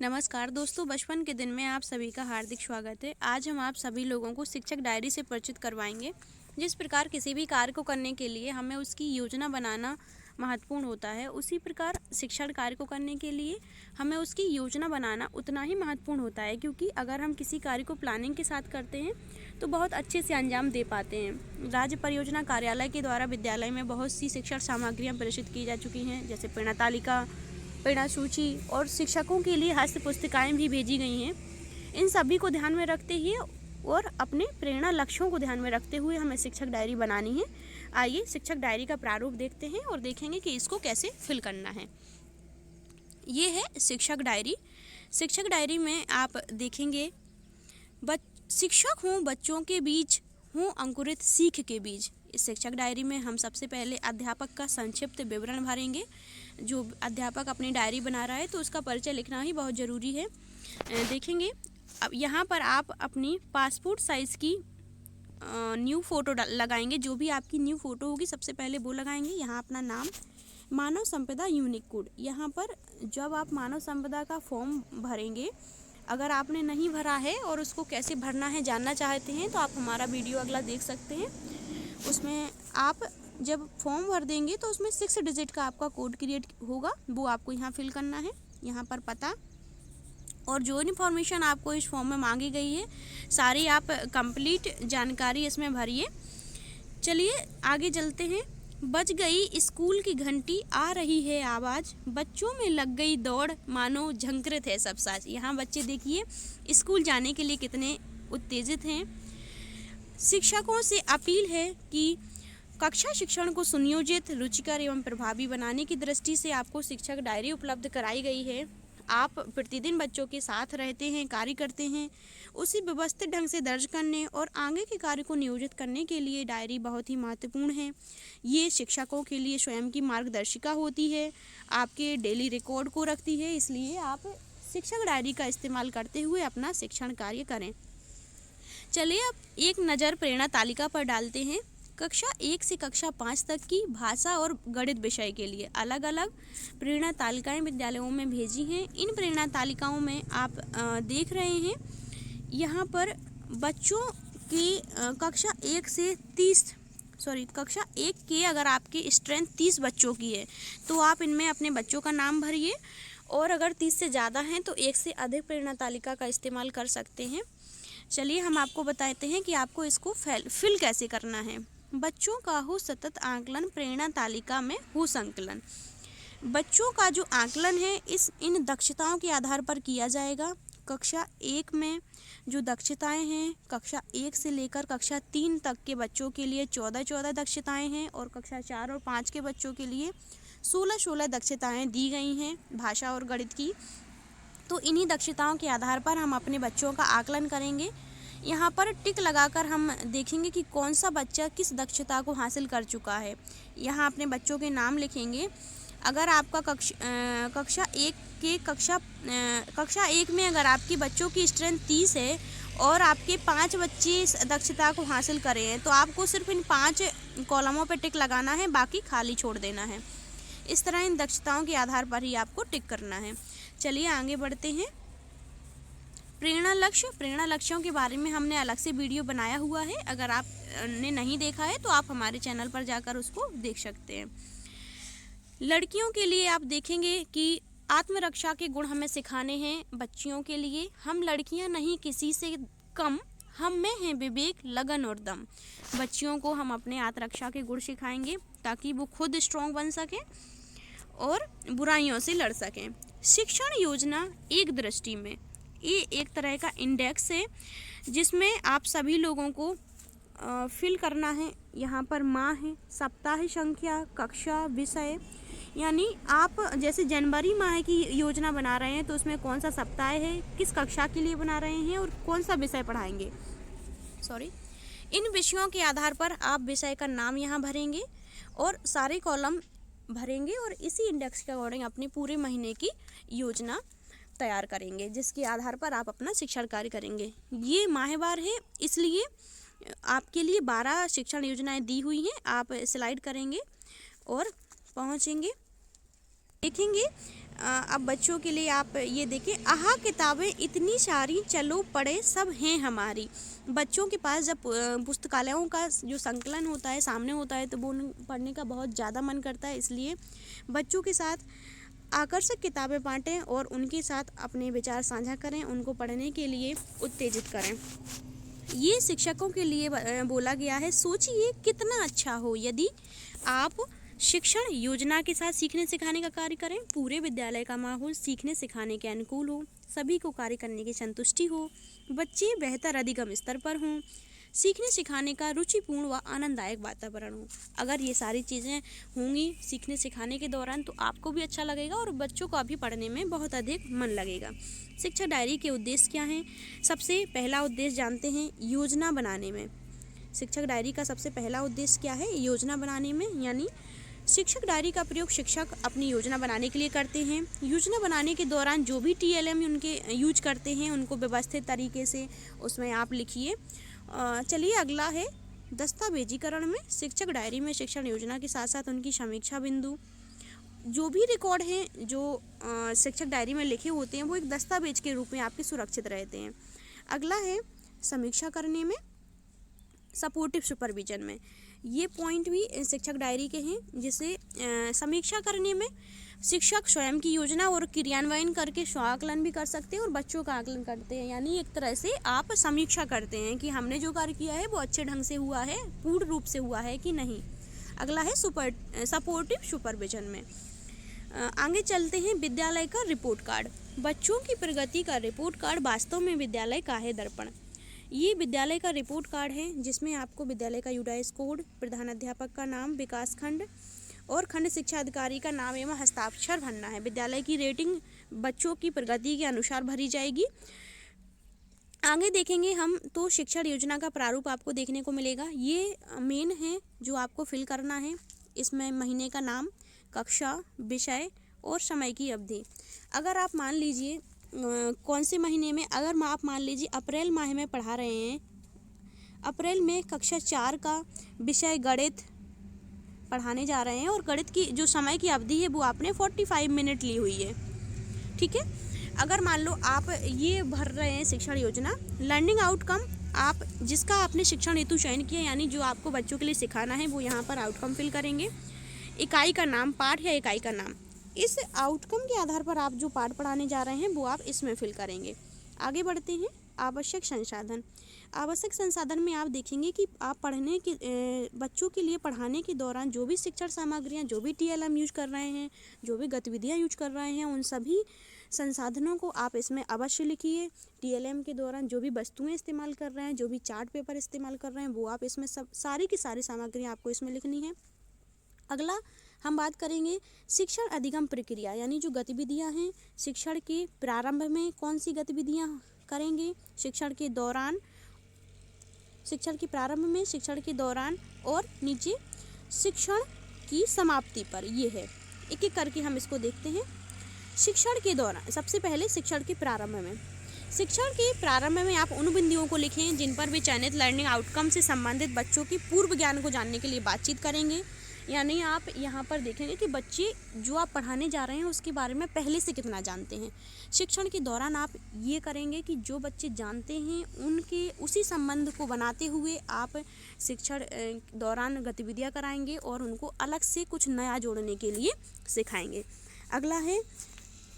नमस्कार दोस्तों, बचपन के दिन में आप सभी का हार्दिक स्वागत है। आज हम आप सभी लोगों को शिक्षक डायरी से परिचित करवाएंगे। जिस प्रकार किसी भी कार्य को करने के लिए हमें उसकी योजना बनाना महत्वपूर्ण होता है, उसी प्रकार शिक्षण कार्य को करने के लिए हमें उसकी योजना बनाना उतना ही महत्वपूर्ण होता है, क्योंकि अगर हम किसी कार्य को प्लानिंग के साथ करते हैं तो बहुत अच्छे से अंजाम दे पाते हैं। राज्य परियोजना कार्यालय के द्वारा विद्यालय में बहुत सी शिक्षण सामग्रियाँ प्रेषित की जा चुकी हैं, जैसे प्रेरणा तालिका, प्रेरणा सूची और शिक्षकों के लिए हस्त पुस्तिकाएँ भी भेजी गई हैं। इन सभी को ध्यान में रखते हुए और अपने प्रेरणा लक्ष्यों को ध्यान में रखते हुए हमें शिक्षक डायरी बनानी है। आइए शिक्षक डायरी का प्रारूप देखते हैं और देखेंगे कि इसको कैसे फिल करना है। ये है शिक्षक डायरी। शिक्षक डायरी में आप देखेंगे, शिक्षक हूँ बच्चों के बीच, हूँ अंकुरित सीख के बीज। इस शिक्षक डायरी में हम सबसे पहले अध्यापक का संक्षिप्त विवरण भरेंगे। जो अध्यापक अपनी डायरी बना रहा है तो उसका परिचय लिखना ही बहुत ज़रूरी है। देखेंगे, अब यहाँ पर आप अपनी पासपोर्ट साइज़ की न्यू फ़ोटो लगाएंगे। जो भी आपकी न्यू फ़ोटो होगी सबसे पहले वो लगाएंगे। यहाँ अपना नाम, मानव संपदा यूनिक कोड। यहाँ पर जब आप मानव संपदा का फॉर्म भरेंगे, अगर आपने नहीं भरा है और उसको कैसे भरना है जानना चाहते हैं तो आप हमारा वीडियो अगला देख सकते हैं। उसमें आप जब फॉर्म भर देंगे तो उसमें 6 डिजिट का आपका कोड क्रिएट होगा, वो आपको यहाँ फिल करना है। यहाँ पर पता और जो इन्फॉर्मेशन आपको इस फॉर्म में मांगी गई है सारी आप कंप्लीट जानकारी इसमें भरिए। चलिए आगे चलते हैं। बज गई स्कूल की घंटी, आ रही है आवाज़, बच्चों में लग गई दौड़, मानो झंकृत है सब साज। यहाँ बच्चे देखिए स्कूल जाने के लिए कितने उत्तेजित हैं। शिक्षकों से अपील है कि कक्षा शिक्षण को सुनियोजित, रुचिकर एवं प्रभावी बनाने की दृष्टि से आपको शिक्षक डायरी उपलब्ध कराई गई है। आप प्रतिदिन बच्चों के साथ रहते हैं, कार्य करते हैं, उसी व्यवस्थित ढंग से दर्ज करने और आगे के कार्य को नियोजित करने के लिए डायरी बहुत ही महत्वपूर्ण है। ये शिक्षकों के लिए स्वयं की मार्गदर्शिका होती है, आपके डेली रिकॉर्ड को रखती है। इसलिए आप शिक्षक डायरी का इस्तेमाल करते हुए अपना शिक्षण कार्य करें। चलिए अब एक नज़र प्रेरणा तालिका पर डालते हैं। कक्षा 1 से कक्षा 5 तक की भाषा और गणित विषय के लिए अलग अलग प्रेरणा तालिकाएं विद्यालयों में भेजी हैं। इन प्रेरणा तालिकाओं में आप देख रहे हैं, यहाँ पर बच्चों की कक्षा 1 से 30 कक्षा 1 के अगर आपकी स्ट्रेंथ 30 बच्चों की है तो आप इनमें अपने बच्चों का नाम भरिए, और अगर 30 से ज़्यादा हैं तो 1 से अधिक प्रेरणा तालिका का इस्तेमाल कर सकते हैं। चलिए हम आपको बताते हैं कि आपको इसको फिल कैसे करना है। बच्चों का हो सतत आकलन, प्रेरणा तालिका में हो संकलन। बच्चों का जो आकलन है इन दक्षताओं के आधार पर किया जाएगा। कक्षा 1 में जो दक्षताएं हैं, कक्षा 1 से लेकर कक्षा 3 तक के बच्चों के लिए 14 दक्षताएं हैं, और कक्षा 4 और 5 के बच्चों के लिए 16 दक्षताएं दी गई हैं भाषा और गणित की। तो इन्हीं दक्षताओं के आधार पर हम अपने बच्चों का आकलन करेंगे। यहाँ पर टिक लगाकर हम देखेंगे कि कौन सा बच्चा किस दक्षता को हासिल कर चुका है। यहाँ अपने बच्चों के नाम लिखेंगे। अगर आपका कक्षा 1 में अगर आपके बच्चों की स्ट्रेंथ 30 है और आपके 5 बच्चे इस दक्षता को हासिल करे हैं तो आपको सिर्फ इन 5 कॉलमों पर टिक लगाना है, बाकी खाली छोड़ देना है। इस तरह इन दक्षताओं के आधार पर ही आपको टिक करना है। चलिए आगे बढ़ते हैं। प्रेरणा लक्ष्यों के बारे में हमने अलग से वीडियो बनाया हुआ है। अगर आपने नहीं देखा है तो आप हमारे चैनल पर जाकर उसको देख सकते हैं। लड़कियों के लिए आप देखेंगे कि आत्मरक्षा के गुण हमें सिखाने हैं। बच्चियों के लिए हम लड़कियां नहीं किसी से कम, हम में हैं विवेक, लगन और दम। बच्चियों को हम अपने आत्मरक्षा के गुण सिखाएंगे ताकि वो खुद स्ट्रॉन्ग बन सकें और बुराइयों से लड़ सकें। शिक्षण योजना एक दृष्टि में, ये एक तरह का इंडेक्स है जिसमें आप सभी लोगों को फिल करना है। यहाँ पर माह है, सप्ताह संख्या, कक्षा, विषय, यानी आप जैसे जनवरी माह की योजना बना रहे हैं तो उसमें कौन सा सप्ताह है, किस कक्षा के लिए बना रहे हैं और कौन सा विषय पढ़ाएंगे। इन विषयों के आधार पर आप विषय का नाम यहाँ भरेंगे और सारे कॉलम भरेंगे और इसी इंडेक्स के अकॉर्डिंग अपने पूरे महीने की योजना तैयार करेंगे, जिसके आधार पर आप अपना शिक्षण कार्य करेंगे। ये माहवार है, इसलिए आपके लिए 12 शिक्षण योजनाएं दी हुई हैं। आप स्लाइड करेंगे और पहुंचेंगे, देखेंगे अब बच्चों के लिए आप ये देखिए, आहा किताबें इतनी सारी चलो पढ़े सब हैं हमारी। बच्चों के पास जब पुस्तकालयों का जो संकलन होता है सामने होता है तो वो पढ़ने का बहुत ज़्यादा मन करता है। इसलिए बच्चों के साथ आकर्षक किताबें बांटें और उनके साथ अपने विचार साझा करें, उनको पढ़ने के लिए उत्तेजित करें। ये शिक्षकों के लिए बोला गया है। सोचिए कितना अच्छा हो यदि आप शिक्षण योजना के साथ सीखने सिखाने का कार्य करें। पूरे विद्यालय का माहौल सीखने सिखाने के अनुकूल हो, सभी को कार्य करने की संतुष्टि हो, बच्चे बेहतर अधिगम स्तर पर हों, सीखने सिखाने का रुचिपूर्ण व आनंददायक वातावरण हो। अगर ये सारी चीज़ें होंगी सीखने सिखाने के दौरान तो आपको भी अच्छा लगेगा और बच्चों को भी पढ़ने में बहुत अधिक मन लगेगा। शिक्षक डायरी के उद्देश्य क्या हैं? सबसे पहला उद्देश्य जानते हैं, योजना बनाने में। शिक्षक डायरी का सबसे पहला उद्देश्य क्या है? योजना बनाने में, यानी शिक्षक डायरी का प्रयोग शिक्षक अपनी योजना बनाने के लिए करते हैं। योजना बनाने के दौरान जो भी TLM उनके यूज करते हैं उनको व्यवस्थित तरीके से उसमें आप लिखिए। चलिए अगला है दस्तावेजीकरण में। शिक्षक डायरी में शिक्षण योजना के साथ साथ उनकी समीक्षा बिंदु, जो भी रिकॉर्ड हैं जो शिक्षक डायरी में लिखे होते हैं वो एक दस्तावेज के रूप में आपके सुरक्षित रहते हैं। अगला है समीक्षा करने में, सपोर्टिव सुपरविजन में। ये पॉइंट भी शिक्षक डायरी के हैं, जिसे समीक्षा करने में शिक्षक स्वयं की योजना और क्रियान्वयन करके स्वाकलन भी कर सकते हैं और बच्चों का आकलन करते हैं। यानी एक तरह से आप समीक्षा करते हैं कि हमने जो कार्य किया है वो अच्छे ढंग से हुआ है, पूर्ण रूप से हुआ है कि नहीं। अगला है सपोर्टिव सुपरविजन में। आगे चलते हैं, विद्यालय का रिपोर्ट कार्ड। बच्चों की प्रगति का रिपोर्ट कार्ड वास्तव में विद्यालय का है दर्पण। ये विद्यालय का रिपोर्ट कार्ड है जिसमें आपको विद्यालय का यूडाइस कोड, प्रधानाध्यापक का नाम, विकास खंड और खंड शिक्षा अधिकारी का नाम एवं हस्ताक्षर भरना है। विद्यालय की रेटिंग बच्चों की प्रगति के अनुसार भरी जाएगी। आगे देखेंगे हम तो शिक्षण योजना का प्रारूप आपको देखने को मिलेगा। ये मेन है जो आपको फिल करना है। इसमें महीने का नाम, कक्षा, विषय और समय की अवधि। अगर आप मान लीजिए कौन से महीने में, अगर आप मान लीजिए अप्रैल माह में पढ़ा रहे हैं, अप्रैल में कक्षा 4 का विषय गणित पढ़ाने जा रहे हैं और गणित की जो समय की अवधि है वो आपने 45 मिनट ली हुई है, ठीक है। अगर मान लो आप ये भर रहे हैं शिक्षण योजना, लर्निंग आउटकम आप जिसका आपने शिक्षण हेतु चयन किया, यानी जो आपको बच्चों के लिए सिखाना है वो यहाँ पर आउटकम फिल करेंगे। इकाई का नाम, पाठ या इकाई का नाम, इस आउटकम के आधार पर आप जो पाठ पढ़ाने जा रहे हैं वो आप इसमें फिल करेंगे। आगे बढ़ते हैं, आवश्यक संसाधन। आवश्यक संसाधन में आप देखेंगे कि आप पढ़ने के बच्चों के लिए पढ़ाने के दौरान जो भी शिक्षण सामग्रियाँ, जो भी TLM यूज कर रहे हैं, जो भी गतिविधियाँ यूज कर रहे हैं, उन सभी संसाधनों को आप इसमें अवश्य लिखिए। TLM के दौरान जो भी वस्तुएं इस्तेमाल कर रहे हैं, जो भी चार्ट पेपर इस्तेमाल कर रहे हैं वो आप इसमें सब सारी की सारी सामग्रियाँ आपको इसमें लिखनी है। अगला हम बात करेंगे शिक्षण अधिगम प्रक्रिया, यानी जो गतिविधियां हैं शिक्षण के प्रारंभ में कौन सी गतिविधियां करेंगे, शिक्षण के दौरान, शिक्षण के प्रारंभ में, शिक्षण के दौरान और नीचे शिक्षण की समाप्ति पर। ये है, एक एक करके हम इसको देखते हैं। शिक्षण के दौरान सबसे पहले शिक्षण के प्रारंभ में, शिक्षण के प्रारंभ में आप उन बिंदुओं को लिखें जिन पर वे चयनित लर्निंग आउटकम से संबंधित बच्चों के पूर्व ज्ञान को जानने के लिए बातचीत करेंगे। यानी आप यहाँ पर देखेंगे कि बच्चे जो आप पढ़ाने जा रहे हैं उसके बारे में पहले से कितना जानते हैं। शिक्षण के दौरान आप ये करेंगे कि जो बच्चे जानते हैं उनके उसी संबंध को बनाते हुए आप शिक्षण दौरान गतिविधियाँ कराएंगे और उनको अलग से कुछ नया जोड़ने के लिए सिखाएंगे। अगला है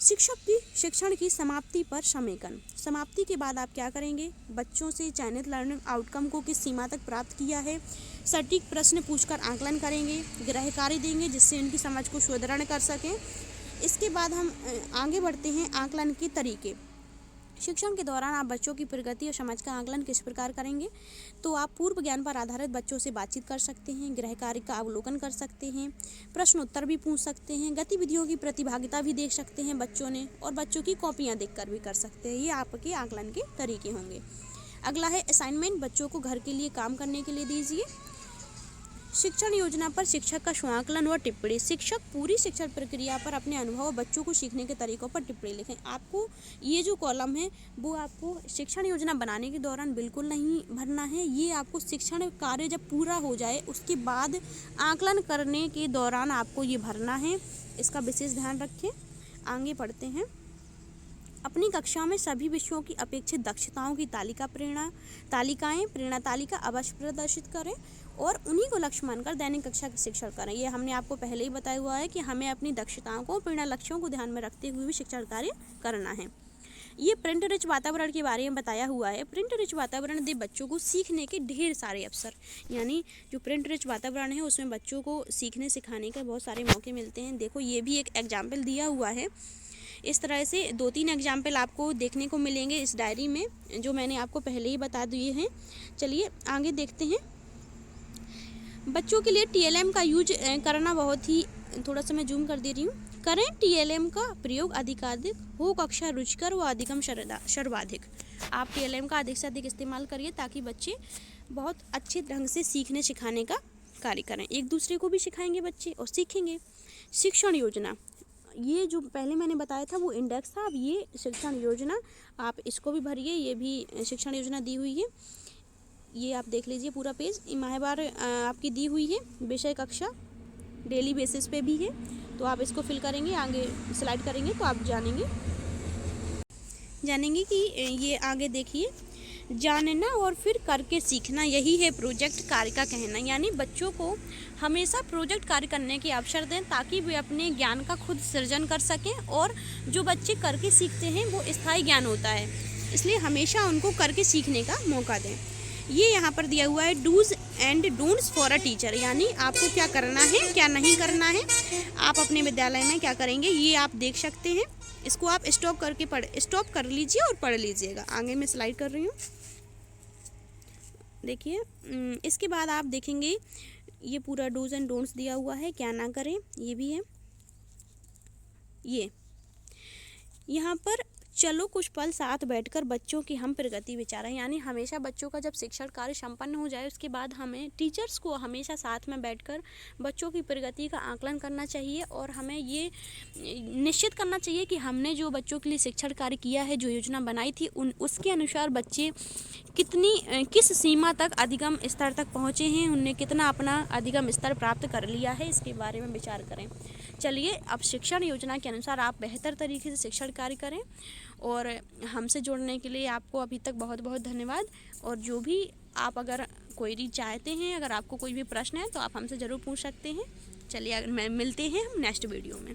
शिक्षक की शिक्षण की समाप्ति पर समेकन। समाप्ति के बाद आप क्या करेंगे, बच्चों से चयनित लर्निंग आउटकम को किस सीमा तक प्राप्त किया है, सटीक प्रश्न पूछकर आकलन करेंगे, गृह कार्य देंगे जिससे उनकी समझ को सुदृढ़ कर सकें। इसके बाद हम आगे बढ़ते हैं, आकलन के तरीके। शिक्षण के दौरान आप बच्चों की प्रगति और समझ का आकलन किस प्रकार करेंगे, तो आप पूर्व ज्ञान पर आधारित बच्चों से बातचीत कर सकते हैं, गृह कार्य का अवलोकन कर सकते हैं, प्रश्न उत्तर भी पूछ सकते हैं, गतिविधियों की प्रतिभागिता भी देख सकते हैं बच्चों ने, और बच्चों की कॉपियाँ देखकर भी कर सकते हैं। ये आपके आकलन के तरीके होंगे। अगला है असाइनमेंट, बच्चों को घर के लिए काम करने के लिए दीजिए। शिक्षण योजना पर शिक्षक का स्वाकलन व टिप्पणी। शिक्षक पूरी शिक्षण प्रक्रिया पर अपने अनुभव और बच्चों को सीखने के तरीकों पर टिप्पणी लिखें। आपको ये जो कॉलम है वो आपको शिक्षण योजना बनाने के दौरान बिल्कुल नहीं भरना है। ये आपको शिक्षण कार्य जब पूरा हो जाए उसके बाद आकलन करने के दौरान आपको ये भरना है, इसका विशेष ध्यान रखें। आगे पढ़ते हैं। अपनी कक्षा में सभी विषयों की अपेक्षित दक्षताओं की तालिकाएं प्रेरणा तालिका अवश्य प्रदर्शित करें और उन्हीं को लक्ष्य मानकर दैनिक कक्षा का शिक्षण करें। ये हमने आपको पहले ही बताया हुआ है कि हमें अपनी दक्षताओं को प्रेरणा लक्ष्यों को ध्यान में रखते हुए भी शिक्षण कार्य करना है। ये प्रिंट रिच वातावरण के बारे में बताया हुआ है। प्रिंट रिच वातावरण दे बच्चों को सीखने के ढेर सारे अवसर, यानी जो प्रिंट रिच वातावरण है उसमें बच्चों को सीखने सिखाने के बहुत सारे मौके मिलते हैं। देखो ये भी एक एग्जाम्पल दिया हुआ है। इस तरह से 2-3 एग्जाम्पल आपको देखने को मिलेंगे इस डायरी में, जो मैंने आपको पहले ही बता दिए हैं। चलिए आगे देखते हैं। बच्चों के लिए TLM का यूज करना बहुत ही, थोड़ा सा मैं जूम कर दे रही हूँ, करें TLM का प्रयोग अधिकाधिक हो, कक्षा रुचिकर व अधिगम सर्वाधिक। आप TLM का अधिक से अधिक इस्तेमाल करिए ताकि बच्चे बहुत अच्छे ढंग से सीखने सिखाने का कार्य करें। एक दूसरे को भी सिखाएंगे बच्चे और सीखेंगे। शिक्षण योजना, ये जो पहले मैंने बताया था वो इंडेक्स था, अब ये शिक्षण योजना, आप इसको भी भरिए। ये भी शिक्षण योजना दी हुई है, ये आप देख लीजिए पूरा पेज। माहवार आपकी दी हुई है, विषय कक्षा डेली बेसिस पे भी है, तो आप इसको फिल करेंगे, आगे स्लाइड करेंगे तो आप जानेंगे कि ये आगे देखिए, जानना और फिर करके सीखना, यही है प्रोजेक्ट कार्य का कहना। यानी बच्चों को हमेशा प्रोजेक्ट कार्य करने के अवसर दें ताकि वे अपने ज्ञान का खुद सृजन कर सकें, और जो बच्चे करके सीखते हैं वो स्थायी ज्ञान होता है, इसलिए हमेशा उनको करके सीखने का मौका दें। ये यहाँ पर दिया हुआ है dos and don'ts for a teacher, यानी आपको क्या करना है क्या नहीं करना है, आप अपने विद्यालय में क्या करेंगे ये आप देख सकते हैं। इसको आप स्टॉप कर लीजिए और पढ़ लीजिएगा। आगे मैं स्लाइड कर रही हूँ, देखिए। इसके बाद आप देखेंगे ये पूरा डूज एंड डोंट्स दिया हुआ है, क्या ना करें ये भी है। ये यहाँ पर चलो कुछ पल साथ बैठकर बच्चों की हम प्रगति विचारें, यानी हमेशा बच्चों का जब शिक्षण कार्य संपन्न हो जाए उसके बाद हमें टीचर्स को हमेशा साथ में बैठकर बच्चों की प्रगति का आकलन करना चाहिए, और हमें ये निश्चित करना चाहिए कि हमने जो बच्चों के लिए शिक्षण कार्य किया है, जो योजना बनाई थी, उसके अनुसार बच्चे किस सीमा तक अधिगम स्तर तक पहुँचे हैं, उनने कितना अपना अधिगम स्तर प्राप्त कर लिया है, इसके बारे में विचार करें। चलिए अब शिक्षण योजना के अनुसार आप बेहतर तरीके से शिक्षण कार्य करें, और हमसे जुड़ने के लिए आपको अभी तक बहुत बहुत धन्यवाद। और जो भी आप अगर क्वेरी चाहते हैं, अगर आपको कोई भी प्रश्न है तो आप हमसे ज़रूर पूछ सकते हैं। चलिए मिलते हैं हम नेक्स्ट वीडियो में।